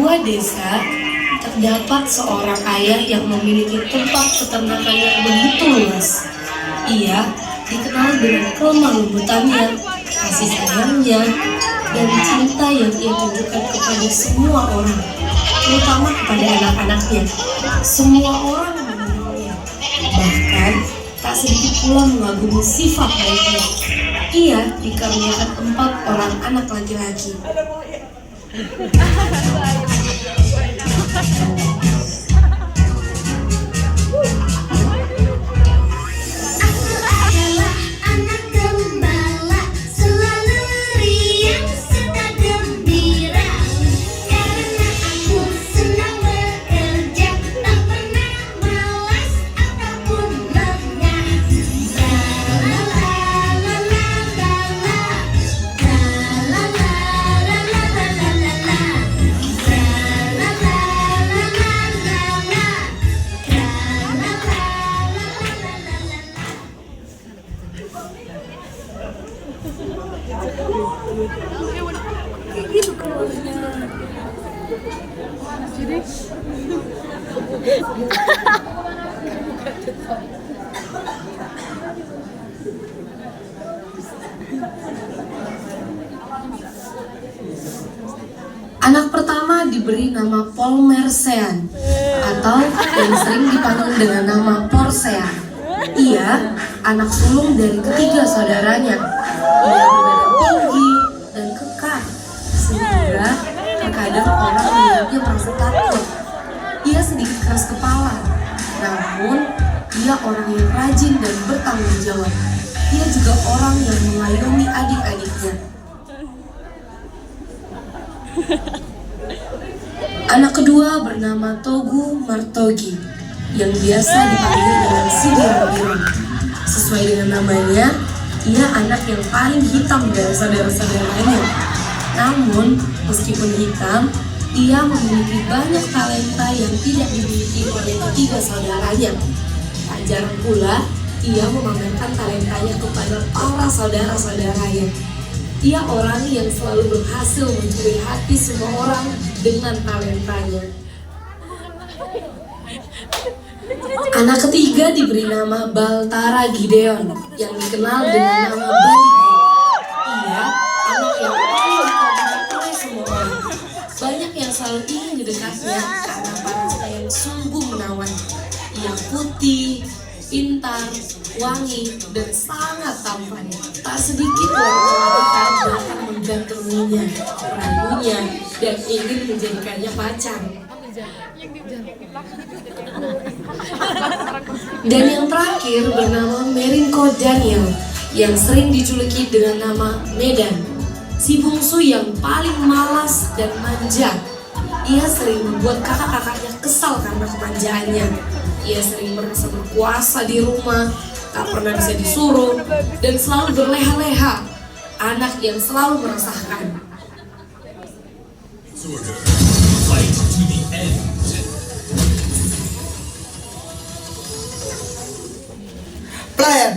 sebuah desa, terdapat seorang ayah yang memiliki tempat peternakan yang begitu luas. Ia dikenal dengan kelemah lembutannya, kasih sayangnya, dan cinta yang ia tunjukkan kepada semua orang, terutama kepada anak-anaknya. Semua orang mengenalnya, bahkan tak sedikit pula mengagumi sifat baiknya. Ia dikaruniakan 4 orang anak laki-laki. Anak pertama diberi nama Polmersean atau yang sering dipanggil dengan nama Porsean. Ia anak sulung dari ketiga saudaranya. Ia berbadan tinggi dan kekar, sehingga terkadang orang melihatnya merasa takut. Ia sedikit keras kepala, namun ia orang yang rajin dan bertanggung jawab. Ia juga orang yang mengayomi adik-adiknya. Anak kedua bernama Togu Martogi, yang biasa dipanggil dengan si Birang-Birang. Sesuai dengan namanya, ia anak yang paling hitam dari saudara-saudaranya. Namun, meskipun hitam, ia memiliki banyak talenta yang tidak dimiliki oleh ketiga saudaranya. Tak jarang pula, ia memamerkan talentanya kepada para saudara-saudaranya. Ia orang yang selalu berhasil mencuri hati semua orang dengan talentanya. Anak ketiga diberi nama Baltara Gideon, yang dikenal dengan nama Bali. Ia anak yang paling dikagumi oleh semua orang. Banyak yang selalu ingin didekatnya karena panasnya yang sungguh menawan. Ia putih, pintar, wangi, dan sangat tampan. Tak sedikit wanita datang menggantungnya, meragunya, dan ingin menjadikannya pacar. Dan yang terakhir bernama Merinko Daniel, yang sering dijuluki dengan nama Medan. Si bungsu yang paling malas dan manja. Ia sering membuat kakak-kakaknya kesal karena kemanjaannya. Ia sering merasa berkuasa di rumah, tak pernah bisa disuruh, dan selalu berleha-leha. Anak yang selalu meresahkan. Pelayan,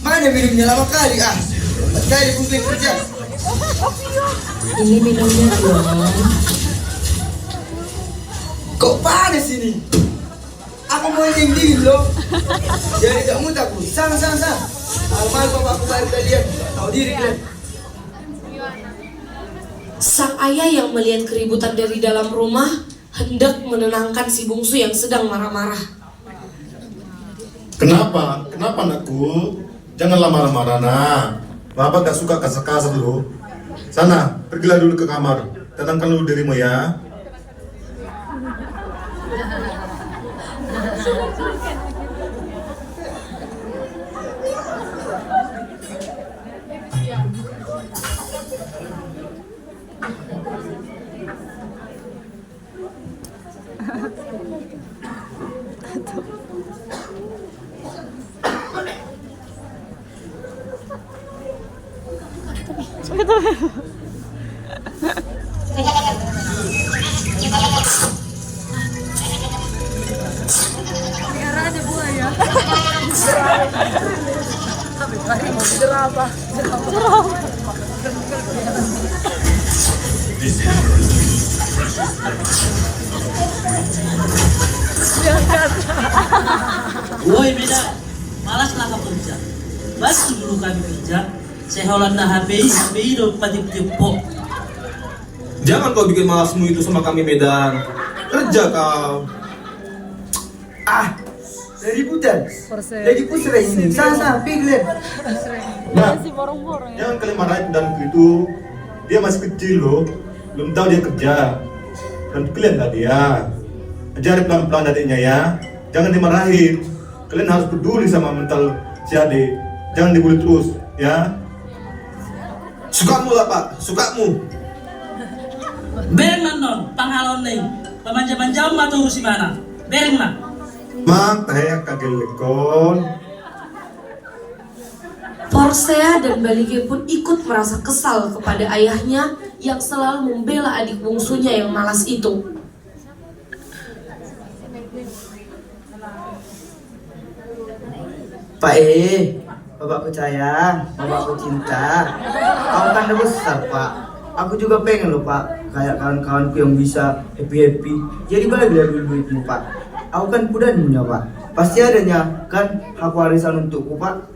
mana minumnya lama kali ah? Sekali kumpul kerja. Ini minumnya dong. Kok panas ini? Aku mau yang dingin loh. Jadi kamu takut. Sana. Almal bapak aku balik kalian. Tahu diri kalian. Sang ayah yang melihat keributan dari dalam rumah hendak menenangkan si bungsu yang sedang marah-marah. Kenapa anakku? Janganlah marah-marah nak. Bapak gak suka kasar-kasar loh. Sana, pergilah dulu ke kamar. Tenangkan dulu dirimu ya. Woi beda, malaslah kamu kerja. Masih dulu kami kerja, saya Holanda HPI do patip-tipok. Jangan kau bikin malasmu itu sama kami Medan. Kerja kau. Ah, dari budan. Lagi pusra ini. Sana, piglet. Nah, jangan kalian marahin dan itu. Dia masih kecil loh, belum tahu dia kerja. Dan kalian lah dia. Ajari pelan-pelan adiknya ya. Jangan dimarahin. Kalian harus peduli sama mental si adik. Jangan dibully terus, ya. Sukamu lah Pak, sukamu. Bereng non, pangalon nih. Pemanja-manja mah tuh si mana? Bereng mah. Mak, saya kagel lekon. Porsea dan Balige pun ikut merasa kesal kepada ayahnya yang selalu membela adik bungsunya yang malas itu. Pak bapakku sayang, bapakku cinta. Kau kan udah besar Pak. Aku juga pengen loh Pak, kayak kawan-kawanku yang bisa happy-happy. Jadi balik dari duitmu Pak. Aku kan punya Pak. Pasti adanya kan hak warisan untukku Pak.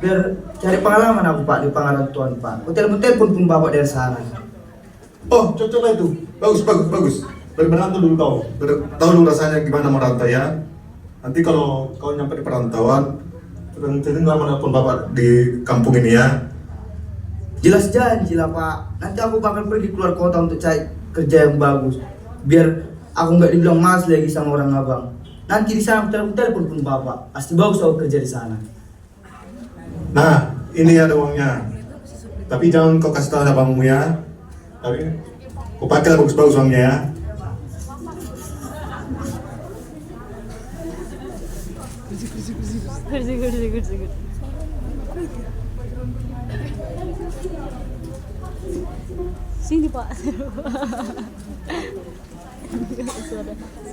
Biar cari pengalaman aku Pak di pengarantuan Pak. Aku telepon pun bapak dari sana. Oh, cocok lah itu. Bagus. Bermerantau dulu kau. Tahu dulu rasanya gimana merantau ya. Nanti kalau kau nyampe di perantauan, sering nggak menelpon bapak di kampung ini ya. Jelas janji lah Pak. Nanti aku bakal pergi keluar kota untuk cari kerja yang bagus. Biar aku nggak dibilang mas lagi sama orang abang. Nanti di sana aku telepon pun bapak. Pasti bagus aku kerja di sana. Nah, ini ada uangnya. Tapi jangan kau kasih tahu abangmu ya. Tapi kau pakai bagus-bagus uangnya ya. Sini Pak.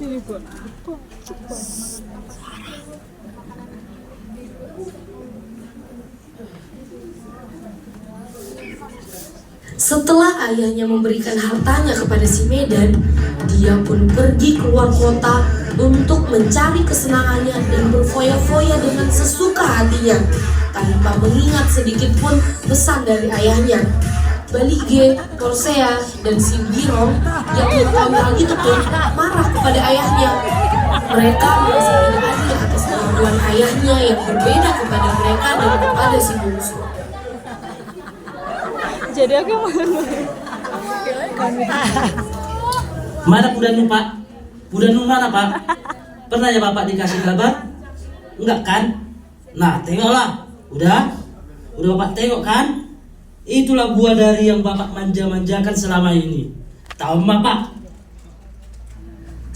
Sini Pak. Setelah ayahnya memberikan hartanya kepada si Medan, dia pun pergi keluar kota untuk mencari kesenangannya dan berfoya-foya dengan sesuka hatinya, tanpa mengingat sedikit pun pesan dari ayahnya. Balige, Porsea, dan si Birong yang mengetahui hal itu pun marah kepada ayahnya. Mereka merasa tidak adil atas kelakuan ayahnya yang berbeda kepada mereka dan kepada si bungsu. Jadi aku Mana Pudanu Pak? Pudanu mana Pak? Pernah ya Bapak dikasih kabar? Enggak kan? Nah tengoklah. Udah Bapak tengok kan? Itulah buah dari yang Bapak manja-manjakan selama ini. Tahu Bapak?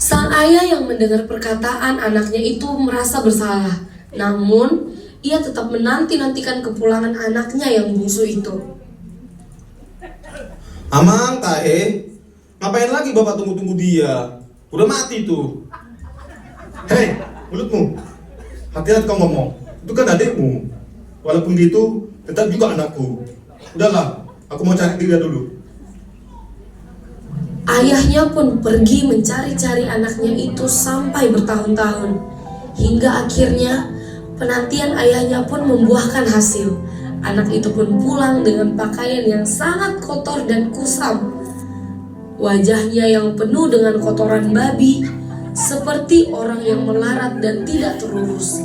Sang ayah yang mendengar perkataan anaknya itu merasa bersalah. Namun, ia tetap menanti-nantikan kepulangan anaknya yang bungsu itu. Amang tahe, ngapain lagi bapak tunggu-tunggu dia? Udah mati tuh. Hei, mulutmu. Hati-hati kau ngomong. Itu kan adikmu. Walaupun gitu, tetap juga anakku. Udahlah, aku mau cari dia dulu. Ayahnya pun pergi mencari-cari anaknya itu sampai bertahun-tahun. Hingga akhirnya penantian ayahnya pun membuahkan hasil. Anak itu pun pulang dengan pakaian yang sangat kotor dan kusam. Wajahnya yang penuh dengan kotoran babi, seperti orang yang melarat dan tidak terurus.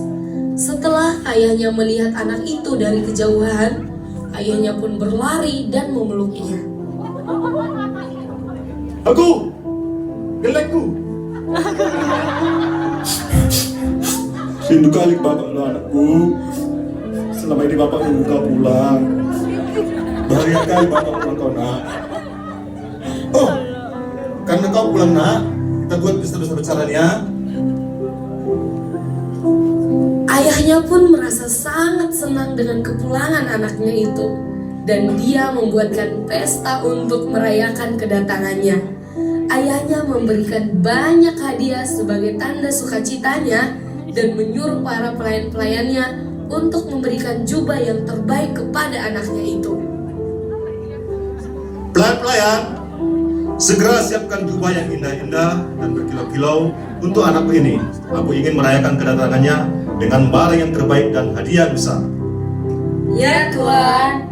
Setelah ayahnya melihat anak itu dari kejauhan, ayahnya pun berlari dan memeluknya. Aku! Gelekku! Rindu kali bapak lo anakku. Selama ini bapak nunggu kau pulang. Bahagia kali bapak pulang kau nak. Oh, karena kau pulang nak, kita buat pesta besar-besaran ya. Ayahnya pun merasa sangat senang dengan kepulangan anaknya itu, dan dia membuatkan pesta untuk merayakan kedatangannya. Ayahnya memberikan banyak hadiah sebagai tanda sukacitanya dan menyuruh para pelayan-pelayannya untuk memberikan jubah yang terbaik kepada anaknya itu. Pelayan-pelayan, Segera siapkan jubah yang indah-indah dan berkilau-kilau untuk anakku ini. Aku ingin merayakan kedatangannya dengan barang yang terbaik dan hadiah besar. Ya Tuan,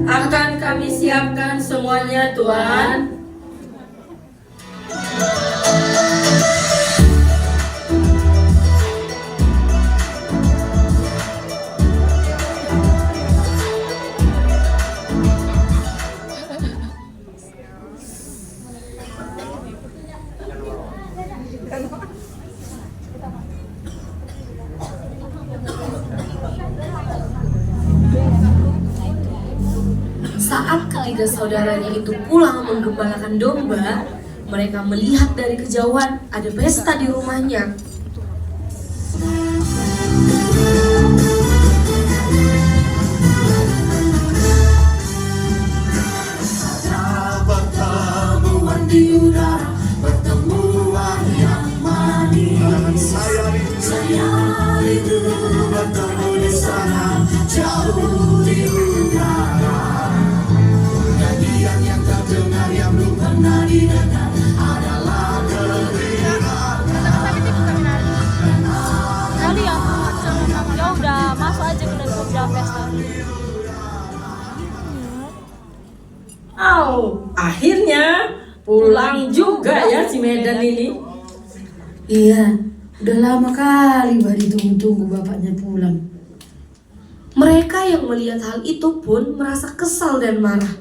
akan kami siapkan semuanya Tuan. Saat ketiga saudaranya itu pulang menggembalakan domba, mereka melihat dari kejauhan ada pesta di rumahnya. Kali ya udah masuk aja ke dalam pesta. Akhirnya pulang juga ya si Medan ini. Iya, udah lama kali ditunggu-tunggu bapaknya pulang. Mereka yang melihat hal itu pun merasa kesal dan marah.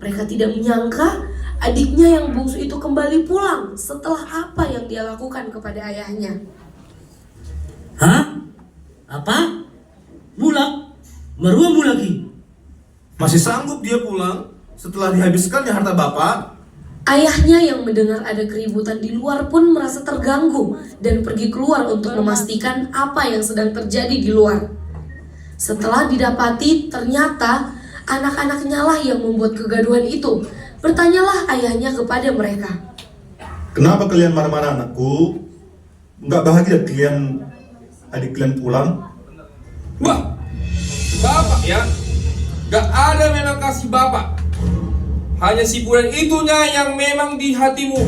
Mereka tidak menyangka adiknya yang bungsu itu kembali pulang setelah apa yang dia lakukan kepada ayahnya. Hah? Apa? Pulang? Meruamu lagi? Masih sanggup dia pulang setelah dihabiskannya harta bapak? Ayahnya yang mendengar ada keributan di luar pun merasa terganggu dan pergi keluar untuk memastikan apa yang sedang terjadi di luar. Setelah didapati, ternyata anak-anaknya lah yang membuat kegaduhan itu. Bertanyalah ayahnya kepada mereka. Kenapa kalian marah-marah anakku? Enggak bahagia kalian adik kalian pulang? Wah, bapak ya, gak ada memang kasih bapak. Hanya si bulan itunya yang memang di hatimu.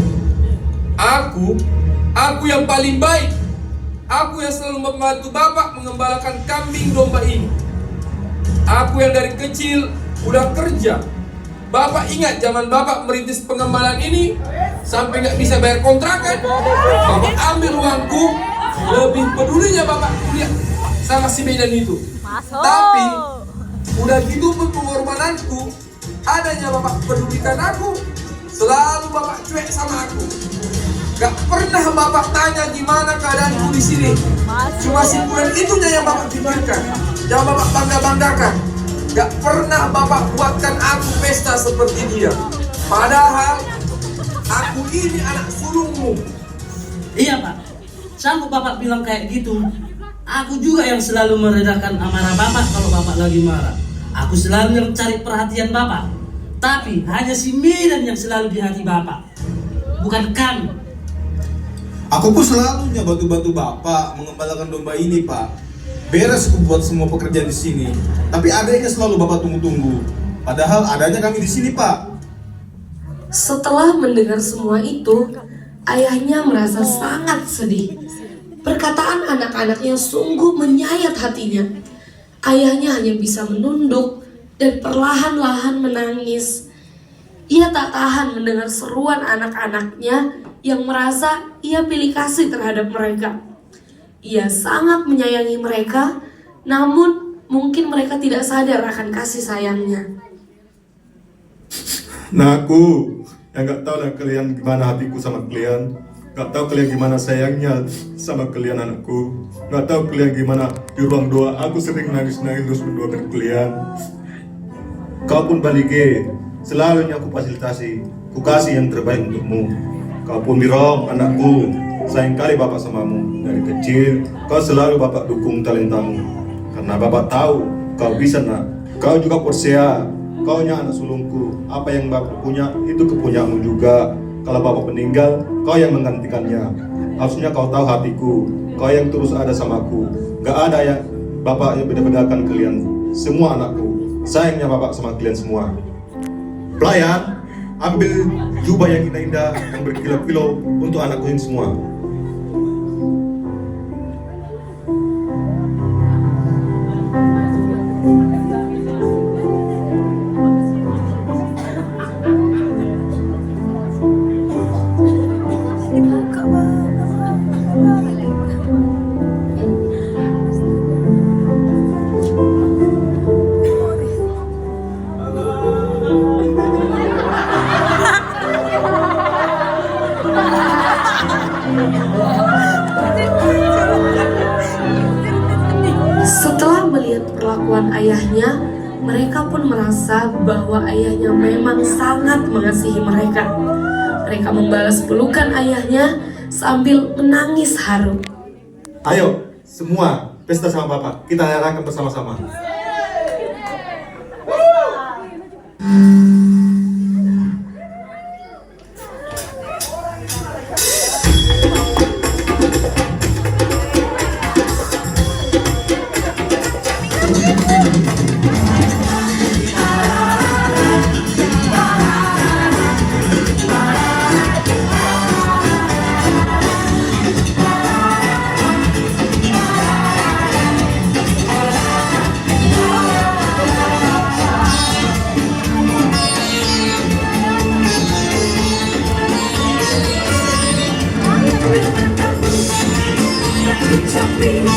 Aku yang paling baik. Aku yang selalu membantu bapak mengembalakan kambing domba ini. Aku yang dari kecil udah kerja. Bapak ingat zaman bapak merintis pengembalaan ini sampai gak bisa bayar kontrakan. Bapak ambil uangku. Lebih pedulinya bapak kuliah sama si Medan itu. Tapi udah gitu pun pengorbananku, adanya bapak pedulikan aku, selalu bapak cuek sama aku. Gak pernah bapak tanya gimana keadaanku di sini. Cuma si bulan itunya yang bapak pikirkan, yang bapak bangga-banggakan. Gak pernah bapak buatkan aku pesta seperti dia. Padahal aku ini anak sulungmu. Iya pak, sanggup bapak bilang kayak gitu. Aku juga yang selalu meredakan amarah bapak kalau bapak lagi marah. Aku selalu yang cari perhatian bapak. Tapi hanya si Medan yang selalu di hati bapak, bukan kami. Aku pun selalu bantu bapak mengembalakan domba ini, Pak. Beres aku buat semua pekerjaan di sini. Tapi adanya selalu bapak tunggu-tunggu. Padahal adanya kami di sini, Pak. Setelah mendengar semua itu, ayahnya merasa sangat sedih. Perkataan anak-anaknya sungguh menyayat hatinya. Ayahnya hanya bisa menunduk dan perlahan-lahan menangis. Ia tak tahan mendengar seruan anak-anaknya yang merasa ia pilih kasih terhadap mereka. Ia sangat menyayangi mereka, namun mungkin mereka tidak sadar akan kasih sayangnya. Nah aku yang gak tahu lah kalian gimana hatiku sama kalian. Gak tahu kalian gimana sayangnya sama kalian anakku. Gak tahu kalian gimana di ruang doa aku sering nangis-nangis terus mendoakan kalian. Kau pun balige, selalu yang aku fasilitasi. Ku kasih yang terbaik untukmu. Kau pun Mirom, anakku, sayang kali bapak samamu. Dari kecil, kau selalu bapak dukung talentamu. Karena bapak tahu, kau bisa nak. Kau juga Porsea, kau nya anak sulungku. Apa yang bapak punya, itu kepunyamu juga. Kalau bapak meninggal, kau yang menggantikannya. Harusnya kau tahu hatiku, kau yang terus ada samaku. Gak ada yang bapak yang beda-bedakan kalian. Semua anakku, sayangnya bapak sama kalian semua. Pelayan, ambil jubah yang indah-indah yang berkilau-kilau untuk anakku ini semua. Setelah melihat perlakuan ayahnya, mereka pun merasa bahwa ayahnya memang sangat mengasihi mereka. Mereka membalas pelukan ayahnya sambil menangis haru. Ayo, semua pesta sama Bapak. Kita rayakan bersama-sama. Child.